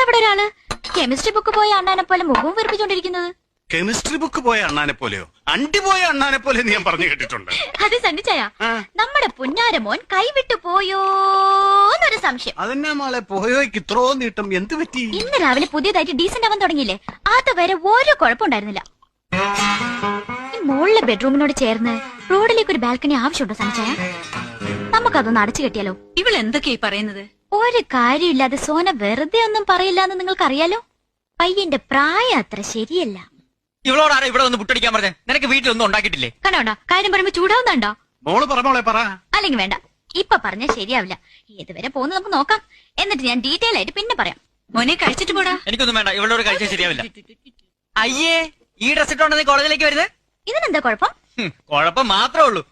അവിടെ ഒരാള് chemistry book പോയ അണ്ണാനെ പോലെ മുഖവും വെറുപ്പിച്ചോണ്ടിരിക്കുന്നത്. കെമിസ്ട്രി ബുക്ക് പോയ അണ്ണാനെ പോലെയോ? അണ്ടി പോയ അണ്ണാനെ പോലെ ഞാൻ പറഞ്ഞു കേട്ടിട്ടുണ്ട്. അത് സണ്ണിച്ചായ നമ്മുടെ പുന്നാരമോൻ കൈവിട്ടു പോയോന്നൊരു സംശയം. അതെന്നാ മോളെ പോയോയ്ക്ക് ഇത്രോ നീട്ടം എന്ത് പറ്റി? ഇന്ന് രാവിലെ പുതിയതായിട്ട് ഡീസന്റ് ആവാൻ തുടങ്ങിയില്ലേ, അതുവരെ ഒരു കുഴപ്പമുണ്ടായിരുന്നില്ല. ഈ മുകളിലെ ബെഡ്റൂമിനോട് ചേർന്ന് റോഡിലേക്ക് ഒരു ബാൽക്കണി ആവശ്യമുണ്ടോ സണ്ണിച്ചായ? നമുക്കതൊന്ന് അടച്ചു കെട്ടിയാലോ? ഇവൾ എന്തൊക്കെയായി പറയുന്നത്? ഒരു കാര്യമില്ലാതെ സോന വെറുതെ ഒന്നും പറയില്ല എന്ന് നിങ്ങൾക്കറിയാലോ. പയ്യന്റെ പ്രായം അത്ര ശരിയല്ല. ഇവളോട് ആരാ ഇവിടെ ഒന്ന് പുട്ടടിക്കാൻ പറഞ്ഞേ? നിനക്ക് വീട്ടിലൊന്നും ഉണ്ടാക്കിയിട്ടില്ലേ? കണ്ടോണ്ടാ കാര്യം പറയുമ്പോ ചൂടാവുന്നുണ്ടോ? മോള് പറ മോളെ പറ. അല്ലെങ്കിൽ വേണ്ട, ഇപ്പൊ പറഞ്ഞാൽ ശരിയാവില്ല. ഏതുവരെ പോകുന്നു നമുക്ക് നോക്കാം, എന്നിട്ട് ഞാൻ ഡീറ്റെയിൽ ആയിട്ട് പിന്നെ പറയാം. മോനെ കഴിച്ചിട്ട് പോടാ. എനിക്കൊന്നും വേണ്ട, ഇവളോട് കഴിച്ചാൽ ശരിയാവില്ല. അയ്യേ, ഈ ഡ്രസ് ഇട്ടോണ്ട് നീ കോളേജിലേക്ക് വരുന്നത്? ഇതിനെന്താ കുഴപ്പം? കുഴപ്പം മാത്രമേ ഉള്ളൂ.